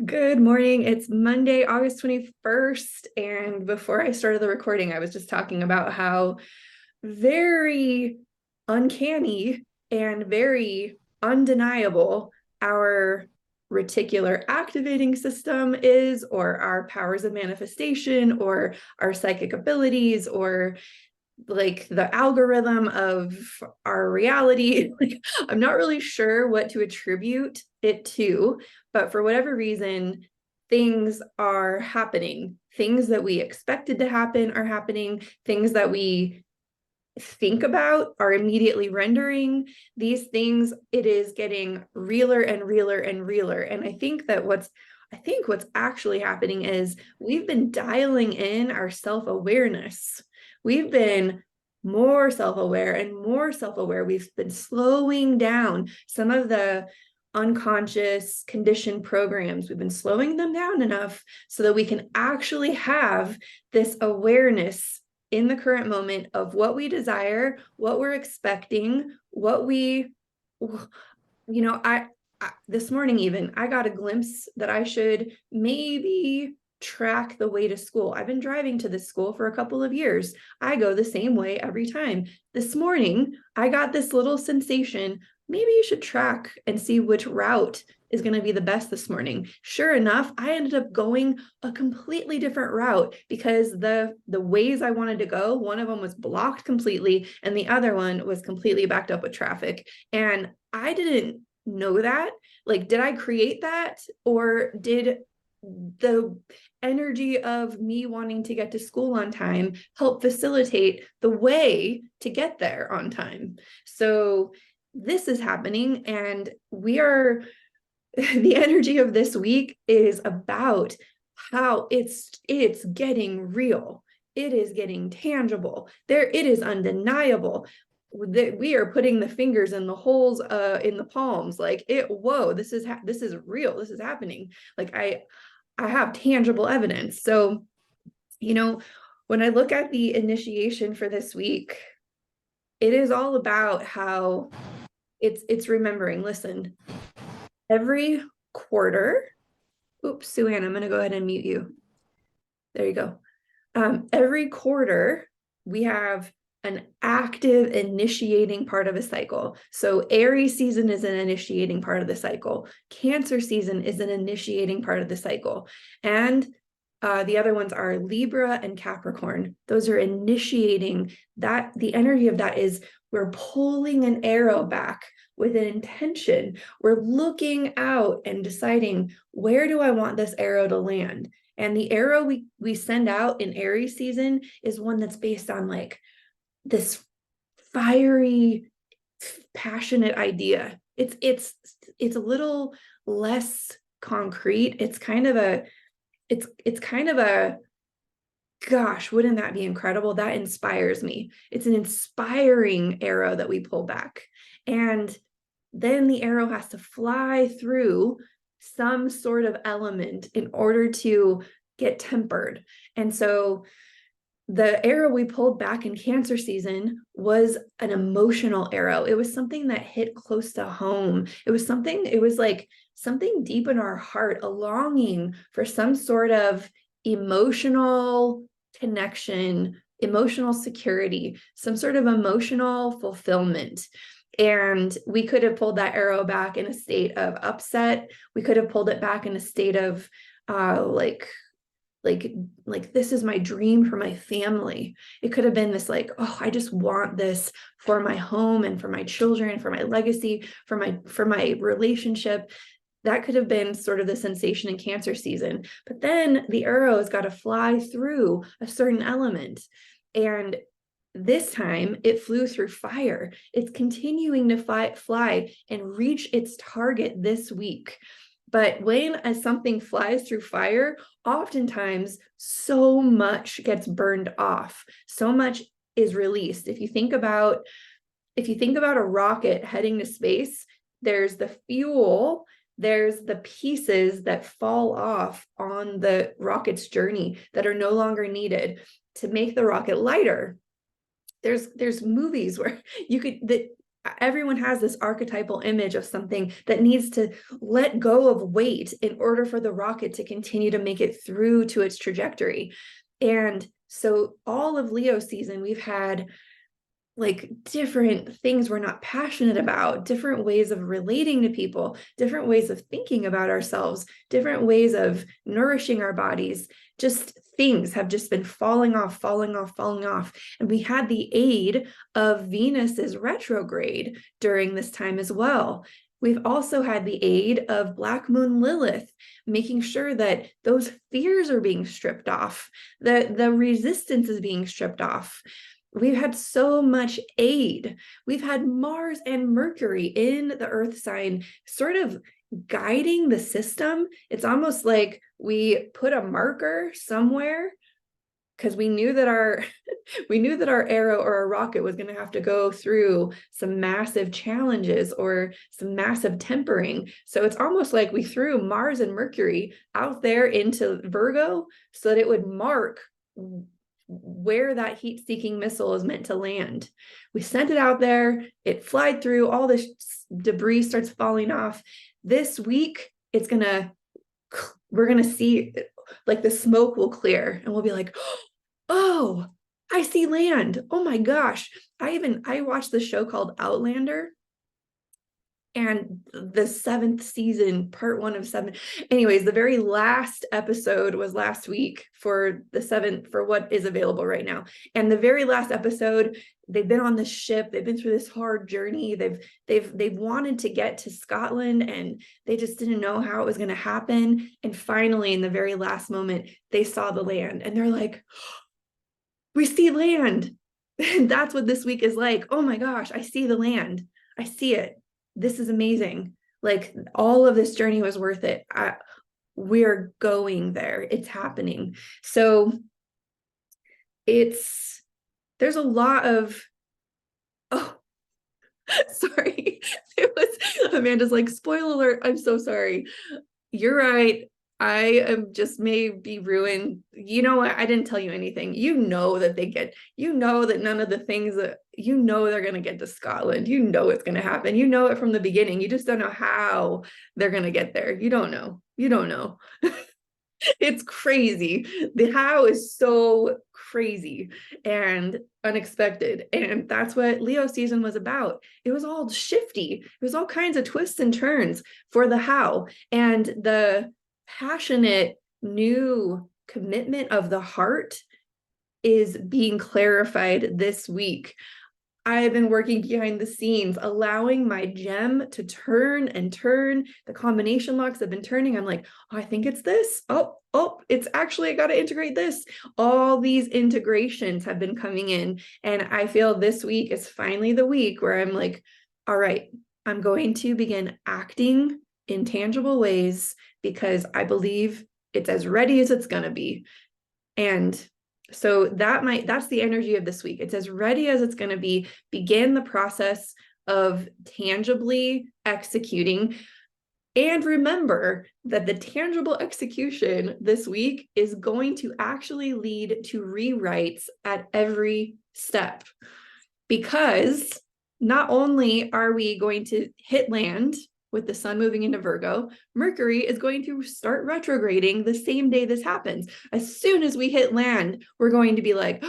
Good morning. It's Monday, August 21st. And before I started the recording, I was just talking about how very uncanny and very undeniable our reticular activating system is, or our powers of manifestation, or our psychic abilities, or like the algorithm of our reality. Like, I'm not really sure what to attribute it to, but for whatever reason, things are happening. Things that we expected to happen are happening. Things that we think about are immediately rendering. These things, it is getting realer and realer and realer. And I think what's actually happening is we've been dialing in our self-awareness. We've been more self-aware and more self-aware. We've been slowing down some of the unconscious conditioned programs. We've been slowing them down enough so that we can actually have this awareness in the current moment of what we desire, what we're expecting, what we, I this morning even, I got a glimpse that I should maybe track the way to school. I've been driving to this school for a couple of years. I go the same way every time. This morning, I got this little sensation. Maybe you should track and see which route is going to be the best this morning. Sure enough, I ended up going a completely different route because the ways I wanted to go, one of them was blocked completely and the other one was completely backed up with traffic. And I didn't know that. Like, did I create that, or did the energy of me wanting to get to school on time help facilitate the way to get there on time? So this is happening, and we are the energy of this week is about how it's getting real. It is getting tangible. It is undeniable that we are putting the fingers in the holes in the palms. Like, whoa, this is real. This is happening. Like, I have tangible evidence. So, you know, when I look at the initiation for this week, it is all about how it's remembering. Listen, every quarter, oops, Sue Ann, I'm going to go ahead and mute you. There you go. Every quarter, we have an active initiating part of a cycle. So Aries season is an initiating part of the cycle. Cancer season is an initiating part of the cycle. And the other ones are Libra and Capricorn. Those are initiating that. The energy of that is we're pulling an arrow back with an intention. We're looking out and deciding, where do I want this arrow to land? And the arrow we send out in Aries season is one that's based on like this fiery, passionate idea. It's a little less concrete. It's kind of a gosh, wouldn't that be incredible? That inspires me. It's an inspiring arrow that we pull back. And then the arrow has to fly through some sort of element in order to get tempered. And so the arrow we pulled back in Cancer season was an emotional arrow. It was something that hit close to home. It was like something deep in our heart, a longing for some sort of emotional connection, emotional security, some sort of emotional fulfillment. And we could have pulled that arrow back in a state of upset. We could have pulled it back in a state of like this is my dream for my family. It could have been this like, oh, I just want this for my home and for my children, for my legacy, for my relationship. That could have been sort of the sensation in Cancer season. But then the arrow has got to fly through a certain element. And this time it flew through fire. It's continuing to fly and reach its target this week. But when something flies through fire, oftentimes so much gets burned off. So much is released. If you think about a rocket heading to space, there's the fuel, there's the pieces that fall off on the rocket's journey that are no longer needed to make the rocket lighter. There's movies where everyone has this archetypal image of something that needs to let go of weight in order for the rocket to continue to make it through to its trajectory. And so all of Leo season, we've had like different things we're not passionate about, different ways of relating to people, different ways of thinking about ourselves, different ways of nourishing our bodies. Just things have just been falling off, falling off, falling off. And we had the aid of Venus's retrograde during this time as well. We've also had the aid of Black Moon Lilith, making sure that those fears are being stripped off, the resistance is being stripped off. We've had so much aid. We've had Mars and Mercury in the Earth sign, sort of guiding the system. It's almost like we put a marker somewhere because we knew that our arrow or our rocket was going to have to go through some massive challenges or some massive tempering. So it's almost like we threw Mars and Mercury out there into Virgo so that it would mark where that heat-seeking missile is meant to land. We sent it out there, it flied through, all this debris starts falling off. This week, we're gonna see, like the smoke will clear and we'll be like, oh, I see land. Oh my gosh. I watched the show called Outlander, and the 7th season, part 1 of 7. Anyways, the very last episode was last week for the 7th, for what is available right now. And the very last episode, they've been on this ship, they've been through this hard journey, they've wanted to get to Scotland, and they just didn't know how it was going to happen. And finally, in the very last moment, they saw the land, and they're like, we see land. And that's what this week is like. Oh my gosh, I see the land. I see it. This is amazing. Like, all of this journey was worth it. We're going there. It's happening. So there's a lot of, oh, sorry. Amanda's like, spoiler alert. I'm so sorry. You're right. I am just may be ruined. You know what? I didn't tell you anything. You know that none of the things that, they're going to get to Scotland. You know it's going to happen. You know it from the beginning. You just don't know how they're going to get there. You don't know. It's crazy. The how is so crazy and unexpected. And that's what Leo season was about. It was all shifty. It was all kinds of twists and turns for the how. And the passionate new commitment of the heart is being clarified this week. I've been working behind the scenes, allowing my gem to turn and turn. The combination locks have been turning. I'm like, oh, I think it's this. Oh, it's actually, I got to integrate this. All these integrations have been coming in. And I feel this week is finally the week where I'm like, all right, I'm going to begin acting in tangible ways because I believe it's as ready as it's going to be. And so that's the energy of this week. It's as ready as it's going to be. Begin the process of tangibly executing. And remember that the tangible execution this week is going to actually lead to rewrites at every step. Because not only are we going to hit land with the sun moving into Virgo, Mercury is going to start retrograding the same day this happens. As soon as we hit land, we're going to be like,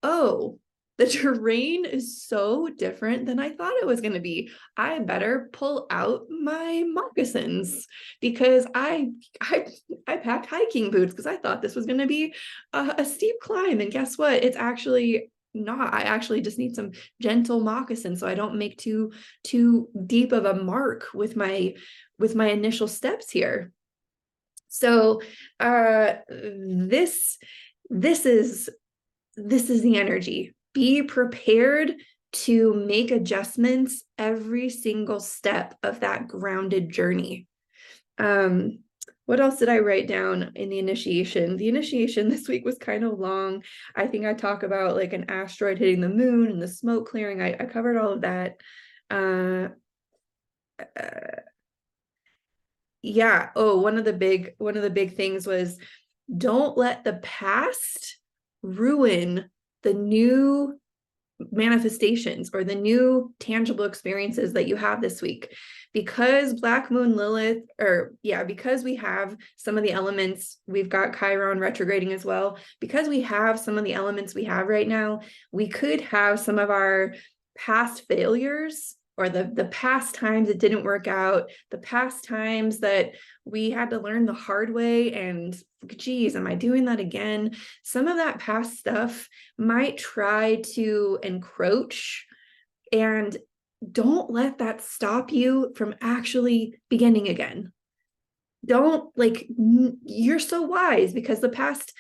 oh, the terrain is so different than I thought it was going to be. I better pull out my moccasins because I packed hiking boots because I thought this was going to be a steep climb. And guess what? It's actually not. I actually just need some gentle moccasins so I don't make too deep of a mark with my initial steps here. So this is the energy. Be prepared to make adjustments every single step of that grounded journey. What else did I write down in the initiation? The initiation this week was kind of long. I think I talk about like an asteroid hitting the moon and the smoke clearing. I covered all of that. Yeah. Oh, one of the big things was, don't let the past ruin the new manifestations or the new tangible experiences that you have this week. Because Black Moon Lilith, because we have some of the elements, we've got Chiron retrograding as well. Because we have some of the elements we have right now, we could have some of our past failures or the past times it didn't work out, the past times that we had to learn the hard way and geez, am I doing that again? Some of that past stuff might try to encroach, and don't let that stop you from actually beginning again. Don't you're so wise because the past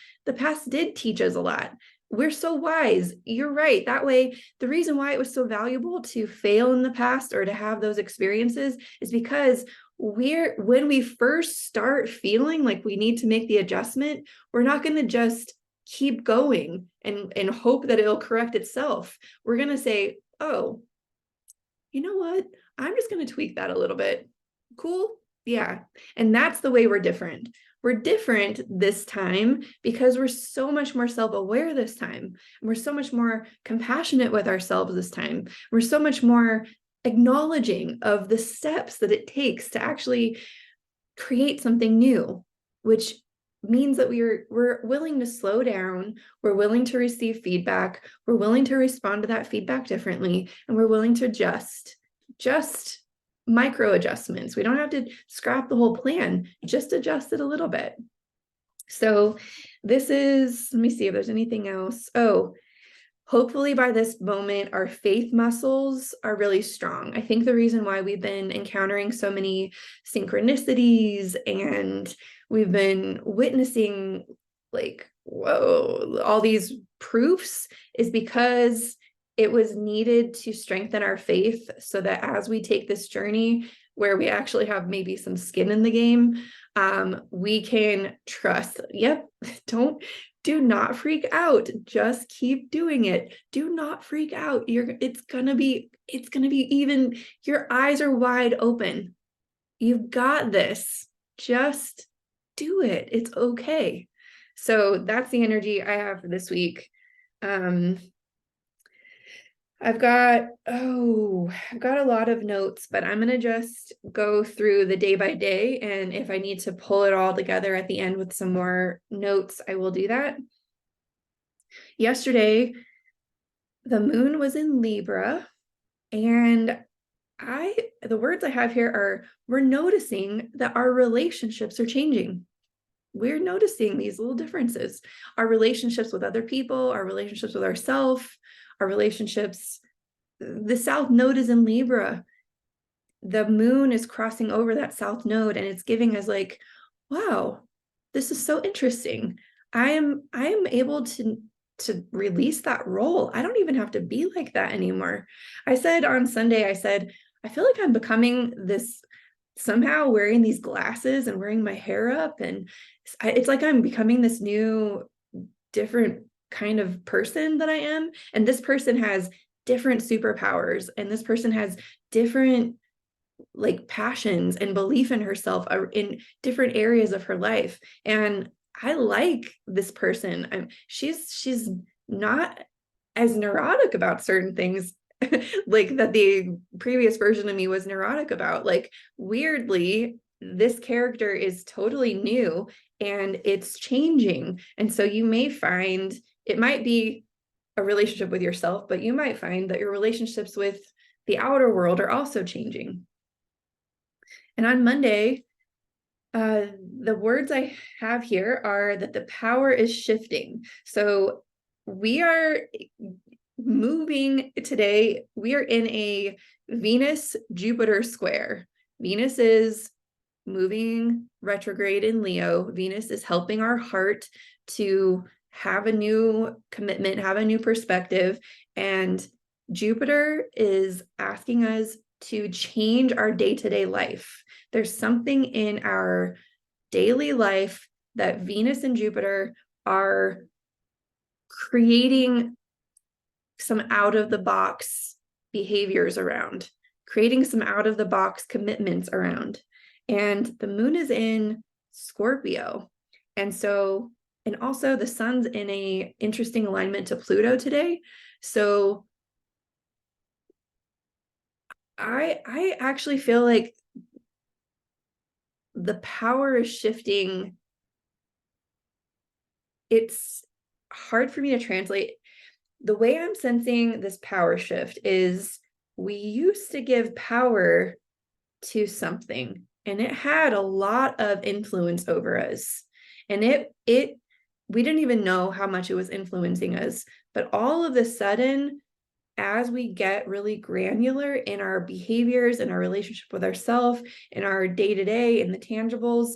did teach us a lot. We're so wise. You're right. That way, the reason why it was so valuable to fail in the past or to have those experiences is because when we first start feeling like we need to make the adjustment, we're not going to just keep going and hope that it'll correct itself. We're going to say, oh, you know what? I'm just going to tweak that a little bit. Cool. Yeah. And that's the way we're different. We're different this time because we're so much more self-aware this time. We're so much more compassionate with ourselves this time. We're so much more acknowledging of the steps that it takes to actually create something new, which means that we're willing to slow down, we're willing to receive feedback, we're willing to respond to that feedback differently, and we're willing to just micro adjustments. We don't have to scrap the whole plan, just adjust it a little bit. So this is, let me see if there's anything else. Oh, hopefully by this moment, our faith muscles are really strong. I think the reason why we've been encountering so many synchronicities and we've been witnessing all these proofs is because it was needed to strengthen our faith so that as we take this journey where we actually have maybe some skin in the game, we can trust. Yep. Do not freak out. Just keep doing it. Do not freak out. It's gonna be even, your eyes are wide open. You've got this. Just do it. It's okay. So that's the energy I have for this week. I've got a lot of notes, but I'm going to just go through the day by day. And if I need to pull it all together at the end with some more notes, I will do that. Yesterday, the moon was in Libra, and the words I have here are, we're noticing that our relationships are changing. We're noticing these little differences, our relationships with other people, our relationships with ourselves, our relationships. The South Node is in Libra. The moon is crossing over that South Node, and it's giving us wow, this is so interesting. I am able to release that role. I don't even have to be like that anymore. I said on Sunday, I feel like I'm becoming this, somehow wearing these glasses and wearing my hair up, and it's like I'm becoming this new, different kind of person that I am. And this person has different superpowers, and this person has different passions and belief in herself in different areas of her life. And I like this person. She's not as neurotic about certain things that the previous version of me was neurotic about. Weirdly, this character is totally new and it's changing. And so you may find it might be a relationship with yourself, but you might find that your relationships with the outer world are also changing. And on Monday, the words I have here are that the power is shifting. So we are moving today. We are in a Venus-Jupiter square. Venus is moving retrograde in Leo. Venus is helping our heart to have a new commitment, have a new perspective. And Jupiter is asking us to change our day-to-day life. There's something in our daily life that Venus and Jupiter are creating some out-of-the-box behaviors around, creating some out-of-the-box commitments around. And the moon is in Scorpio. And also the sun's in a interesting alignment to Pluto today. So I actually feel like the power is shifting. It's hard for me to translate. The way I'm sensing this power shift is we used to give power to something and it had a lot of influence over us. And it we didn't even know how much it was influencing us. But all of a sudden, as we get really granular in our behaviors and our relationship with ourselves, in our day-to-day, in the tangibles,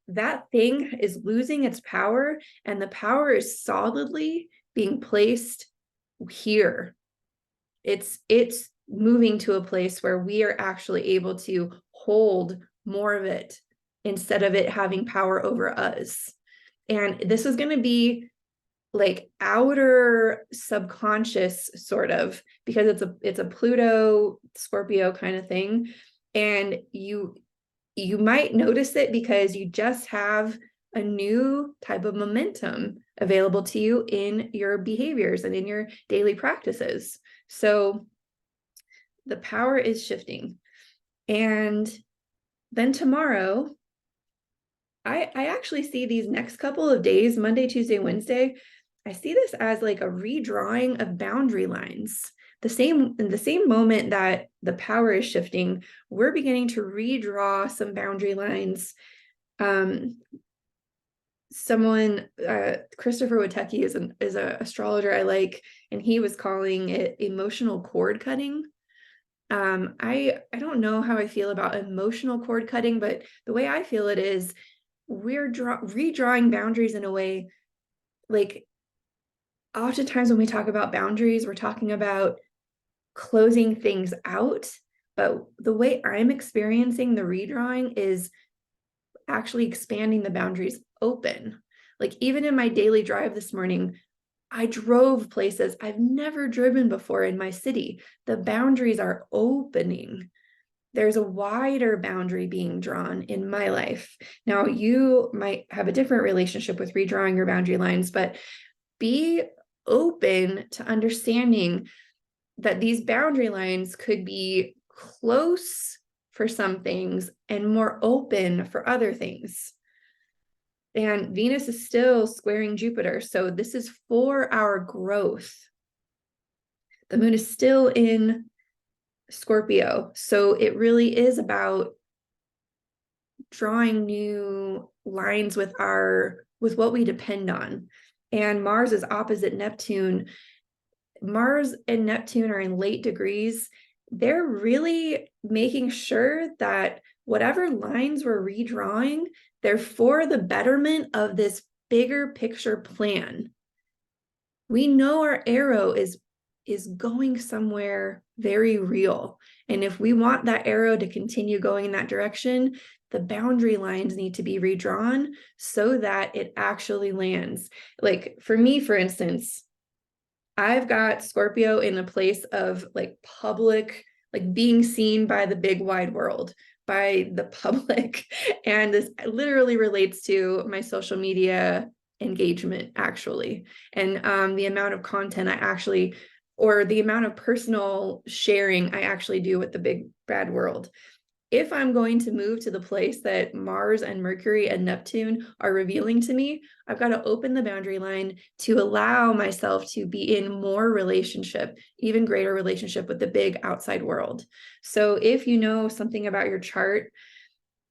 that thing is losing its power, and the power is solidly being placed here. It's moving to a place where we are actually able to hold more of it instead of it having power over us. And this is going to be like outer subconscious sort of, because it's a Pluto Scorpio kind of thing. And you might notice it because you just have a new type of momentum available to you in your behaviors and in your daily practices. So the power is shifting. And then tomorrow, I actually see these next couple of days, Monday, Tuesday, Wednesday, I see this as like a redrawing of boundary lines. In the same moment that the power is shifting, we're beginning to redraw some boundary lines. Someone, Christopher Witecki is an astrologer I like, and he was calling it emotional cord cutting. I don't know how I feel about emotional cord cutting, but the way I feel it is we're redrawing boundaries in a way, like oftentimes when we talk about boundaries, we're talking about closing things out. But the way I'm experiencing the redrawing is actually expanding the boundaries open. Like even in my daily drive this morning, I drove places I've never driven before in my city. The boundaries are opening. There's a wider boundary being drawn in my life. Now, you might have a different relationship with redrawing your boundary lines, but be open to understanding that these boundary lines could be close for some things and more open for other things. And Venus is still squaring Jupiter. So this is for our growth. The moon is still in Scorpio. So it really is about drawing new lines with what we depend on. And Mars is opposite Neptune. Mars and Neptune are in late degrees. They're really making sure that whatever lines we're redrawing, they're for the betterment of this bigger picture plan. We know our arrow is going somewhere very real. And if we want that arrow to continue going in that direction, the boundary lines need to be redrawn so that it actually lands. Like for me, for instance, I've got Scorpio in a place of like public, like being seen by the big wide world, by the public. And this literally relates to my social media engagement, actually. And the amount of content I actually, or the amount of personal sharing I actually do with the big bad world. If I'm going to move to the place that Mars and Mercury and Neptune are revealing to me, I've got to open the boundary line to allow myself to be in more relationship, even greater relationship with the big outside world. So if you know something about your chart,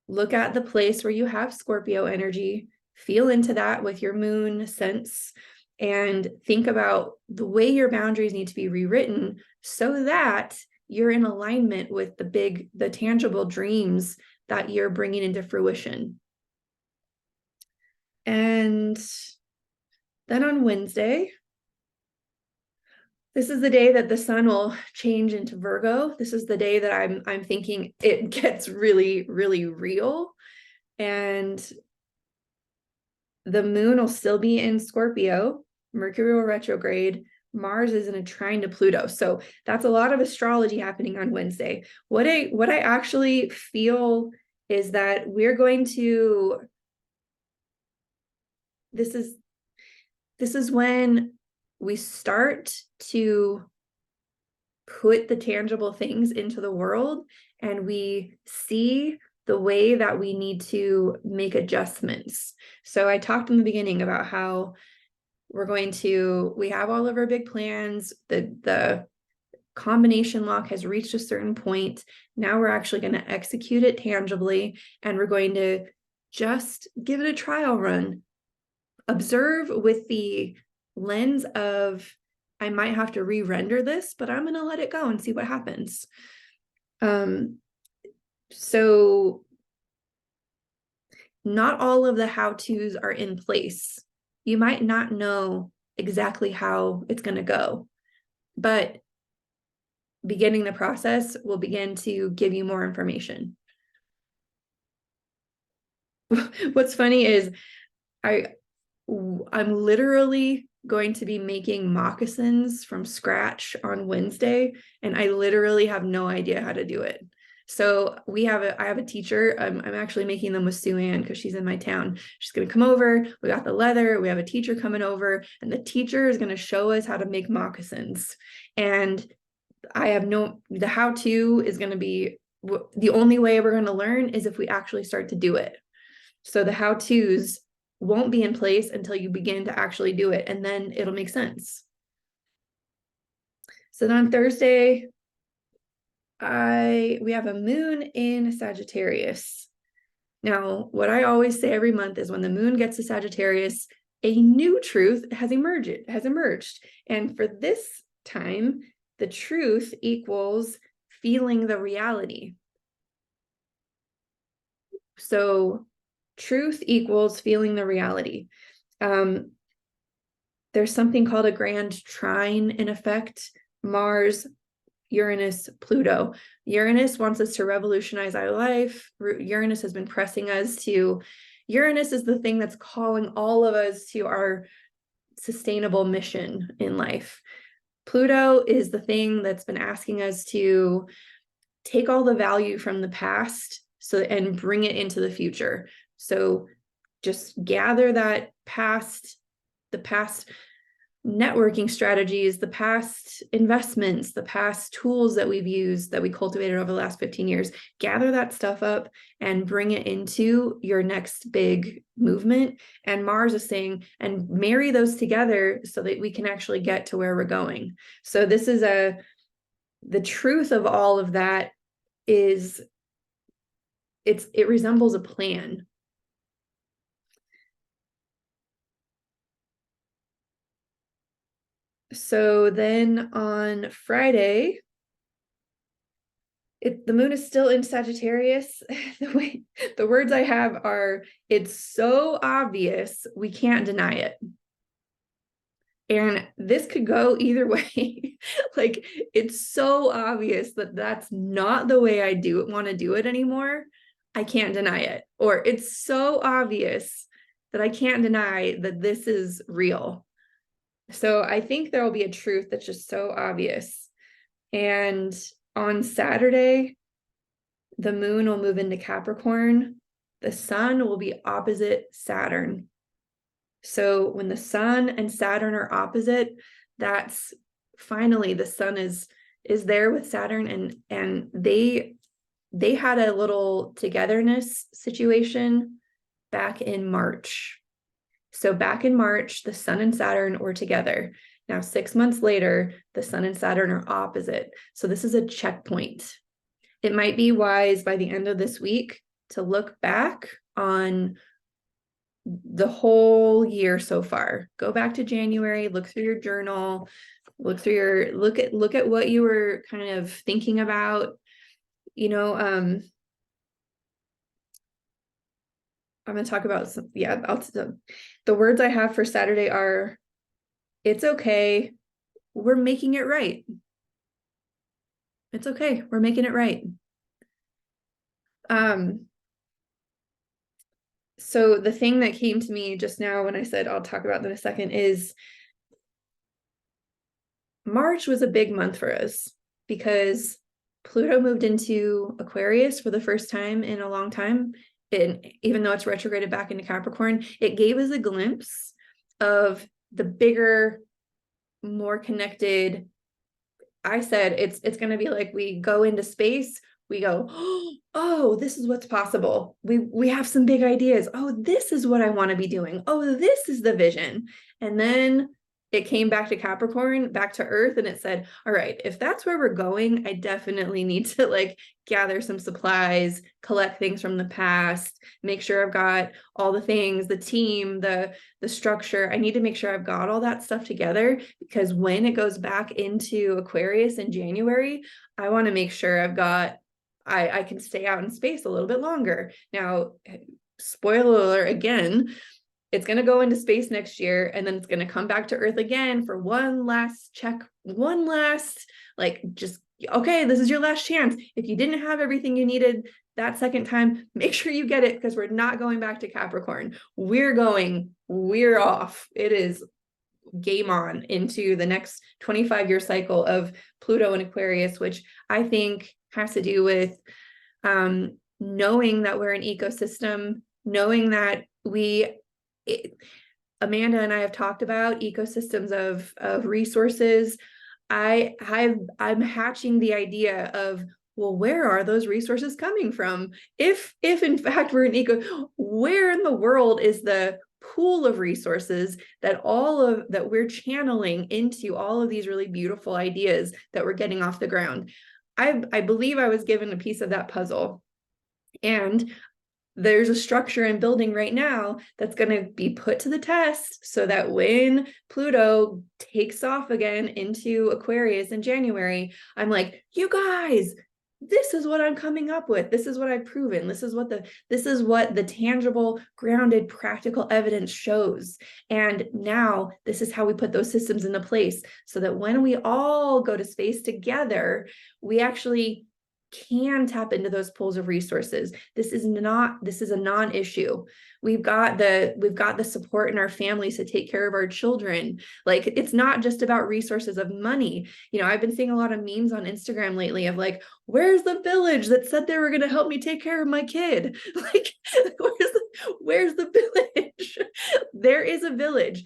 look at the place where you have Scorpio energy, feel into that with your moon sense, and think about the way your boundaries need to be rewritten so that you're in alignment with the tangible dreams that you're bringing into fruition. And then on Wednesday, this is the day that the sun will change into Virgo. This is the day that I'm thinking it gets really, really real. And the moon will still be in Scorpio, Mercury will retrograde, Mars is in a trine to Pluto. So that's a lot of astrology happening on Wednesday. What I actually feel is that we're going to, this is when we start to put the tangible things into the world and we see the way that we need to make adjustments. So I talked in the beginning about how we have all of our big plans, the combination lock has reached a certain point. Now we're actually going to execute it tangibly, and we're going to just give it a trial run. Observe with the lens of, I might have to re-render this, but I'm going to let it go and see what happens. So not all of the how-tos are in place. You might not know exactly how it's going to go, but beginning the process will begin to give you more information. What's funny is I'm literally going to be making moccasins from scratch on Wednesday, and I literally have no idea how to do it. So I have a teacher. I'm actually making them with Sue Ann because she's in my town. She's going to come over. We got the leather. We have a teacher coming over, and the teacher is going to show us how to make moccasins. And the how-to is going to be, the only way we're going to learn is if we actually start to do it. So the how-tos won't be in place until you begin to actually do it, and then it'll make sense. So then on Thursday, we have a moon in Sagittarius. Now, what I always say every month is when the moon gets to Sagittarius, a new truth has emerged. And for this time, the truth equals feeling the reality. So truth equals feeling the reality. There's something called a grand trine in effect. Mars, Uranus, Pluto. Uranus wants us to revolutionize our life. Uranus has been pressing us to, Uranus is the thing that's calling all of us to our sustainable mission in life. Pluto is the thing that's been asking us to take all the value from the past and bring it into the future. So just gather that the past networking strategies, the past investments, the past tools that we've used that we cultivated over the last 15 years, gather that stuff up and bring it into your next big movement. And Mars is saying, and marry those together so that we can actually get to where we're going. So this is the truth of all of that is it resembles a plan. So then on Friday, the moon is still in Sagittarius. The words I have are, it's so obvious, we can't deny it. And this could go either way. Like, it's so obvious that that's not the way I want to do it anymore. I can't deny it. Or it's so obvious that I can't deny that this is real. So I think there will be a truth that's just so obvious. And on Saturday, the moon will move into Capricorn. The sun will be opposite Saturn. So when the sun and Saturn are opposite, that's finally the sun is there with Saturn, and they had a little togetherness situation back in March. So back in March, the sun and Saturn were together. Now, 6 months later, the sun and Saturn are opposite. So this is a checkpoint. It might be wise by the end of this week to look back on the whole year so far. Go back to January, look through your journal, look at what you were kind of thinking about. I'm going to talk about the words I have for Saturday are, it's okay, we're making it right. It's okay, we're making it right. So the thing that came to me just now when I said I'll talk about that in a second is March was a big month for us because Pluto moved into Aquarius for the first time in a long time. And even though it's retrograded back into Capricorn, it gave us a glimpse of the bigger, more connected I said it's going to be like we go into space, we go, oh, this is what's possible. We have some big ideas. Oh, this is what I want to be doing. Oh, this is the vision. And then it came back to Capricorn, back to Earth, and it said, all right, if that's where we're going, I definitely need to like gather some supplies, collect things from the past, make sure I've got all the things, the team, the structure. I need to make sure I've got all that stuff together, because when it goes back into Aquarius in January, I want to make sure I've got I can stay out in space a little bit longer. Now, spoiler alert again, it's going to go into space next year, and then it's going to come back to Earth again for one last check, one last, like, just, okay, this is your last chance. If you didn't have everything you needed that second time, make sure you get it, because we're not going back to Capricorn. We're off. It is game on into the next 25-year cycle of Pluto and Aquarius, which I think has to do with knowing that we're an ecosystem, knowing that Amanda and I have talked about ecosystems of resources. I'm hatching the idea of, well, where are those resources coming from? If in fact we're an where in the world is the pool of resources that we're channeling into all of these really beautiful ideas that we're getting off the ground? I believe I was given a piece of that puzzle, and there's a structure and building right now that's going to be put to the test, so that when Pluto takes off again into Aquarius in January, I'm like, you guys, this is what I'm coming up with. This is what I've proven. This is what the tangible, grounded, practical evidence shows. And now this is how we put those systems into place, so that when we all go to space together, we actually can tap into those pools of resources. This is a non-issue. We've got the support in our families to take care of our children. Like, it's not just about resources of money. I've been seeing a lot of memes on Instagram lately of like, where's the village that said they were going to help me take care of my kid? Like, where's the village? There is a village.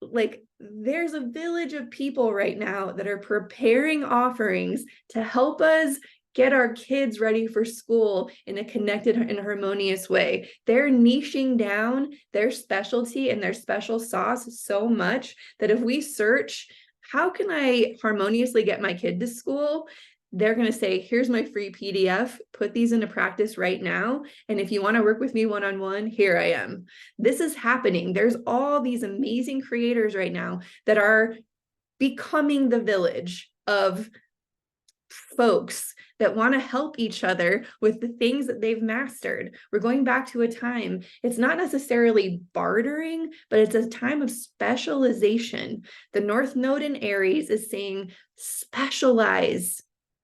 Like, there's a village of people right now that are preparing offerings to help us get our kids ready for school in a connected and harmonious way. They're niching down their specialty and their special sauce so much that if we search, how can I harmoniously get my kid to school? They're going to say, here's my free PDF, put these into practice right now. And if you want to work with me one-on-one, here I am. This is happening. There's all these amazing creators right now that are becoming the village of folks that want to help each other with the things that they've mastered. We're going back to a time, it's not necessarily bartering, but it's a time of specialization. The North Node in Aries is saying, specialize,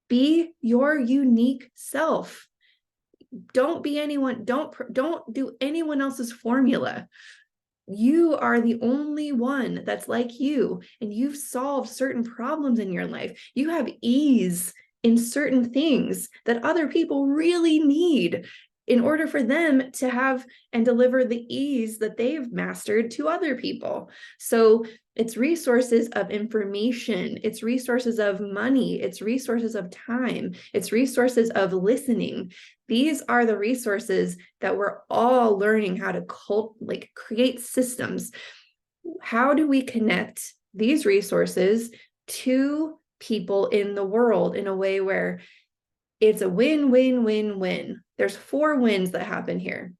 be your unique self. Don't be anyone, don't do anyone else's formula. You are the only one that's like you, and you've solved certain problems in your life. You have ease in certain things that other people really need in order for them to have and deliver the ease that they've mastered to other people. So it's resources of information, it's resources of money, it's resources of time, it's resources of listening. These are the resources that we're all learning how to create systems. How do we connect these resources to people in the world in a way where it's a win-win-win-win? There's 4 wins that happen here.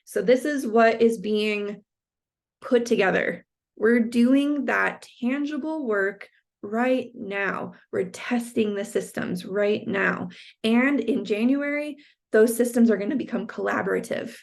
So this is what is being put together. We're doing that tangible work right now. We're testing the systems right now. And in January, those systems are going to become collaborative.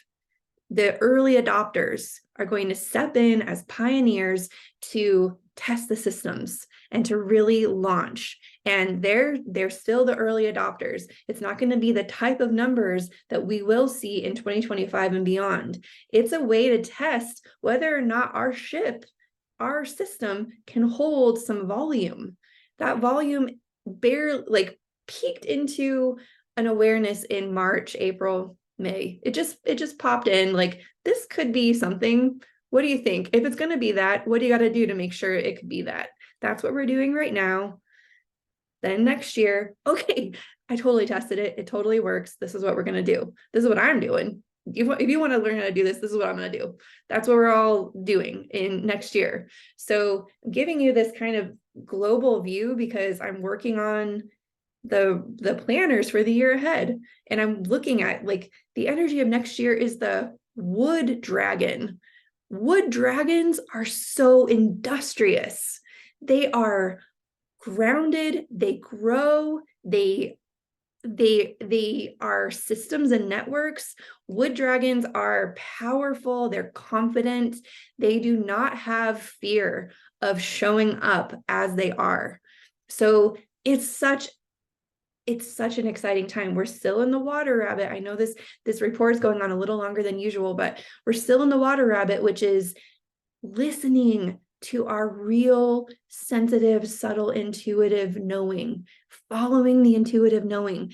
The early adopters are going to step in as pioneers to test the systems and to really launch. And they're still the early adopters. It's not going to be the type of numbers that we will see in 2025 and beyond. It's a way to test whether or not our system can hold some volume. That volume barely peaked into an awareness in March, April, May. It just popped in like, this could be something. What do you think? If it's going to be that, what do you got to do to make sure it could be that? That's what we're doing right now. Then next year, okay, I totally tested it. It totally works. This is what we're going to do. This is what I'm doing. If you want to learn how to do this, this is what I'm going to do. That's what we're all doing in next year. So I'm giving you this kind of global view because I'm working on the planners for the year ahead. And I'm looking at like the energy of next year is the wood dragon. Wood dragons are so industrious. They are grounded, they grow, they are systems and networks. Wood dragons are powerful, they're confident, they do not have fear of showing up as they are. So it's such an exciting time. We're still in the water rabbit. I know this report is going on a little longer than usual, but we're still in the water rabbit, which is listening to our real sensitive, subtle, intuitive knowing, following the intuitive knowing,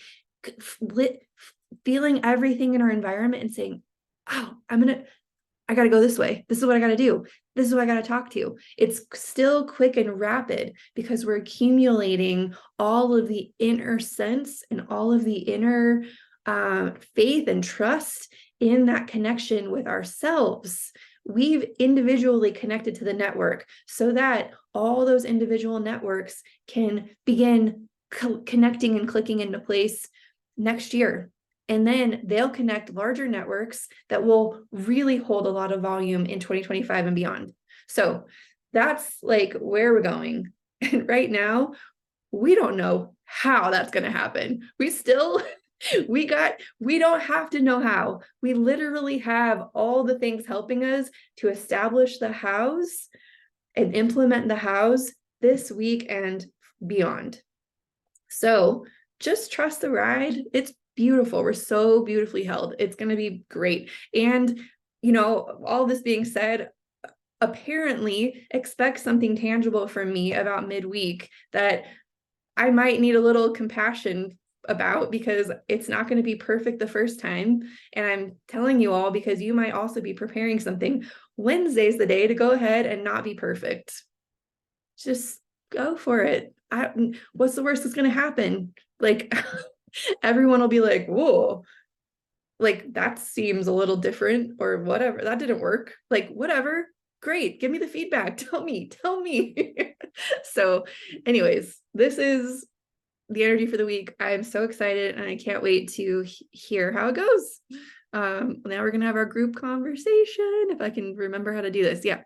feeling everything in our environment and saying, oh, I got to go this way. This is what I got to do. This is who I got to talk to. It's still quick and rapid because we're accumulating all of the inner sense and all of the inner faith and trust in that connection with ourselves. We've individually connected to the network so that all those individual networks can begin connecting and clicking into place next year. And then they'll connect larger networks that will really hold a lot of volume in 2025 and beyond. So that's like where we're going. And right now, we don't know how that's going to happen. We don't have to know how. We literally have all the things helping us to establish the hows and implement the hows this week and beyond. So just trust the ride. It's beautiful. We're so beautifully held. It's going to be great. And, all this being said, apparently expect something tangible from me about midweek that I might need a little compassion about because it's not going to be perfect the first time. And I'm telling you all because you might also be preparing something. Wednesday's the day to go ahead and not be perfect. Just go for it. What's the worst that's going to happen? Like, everyone will be like, whoa, like that seems a little different or whatever. That didn't work. Like, whatever. Great. Give me the feedback. Tell me. So anyways, this is the energy for the week. I'm so excited and I can't wait to hear how it goes. Now we're going to have our group conversation. If I can remember how to do this. Yeah.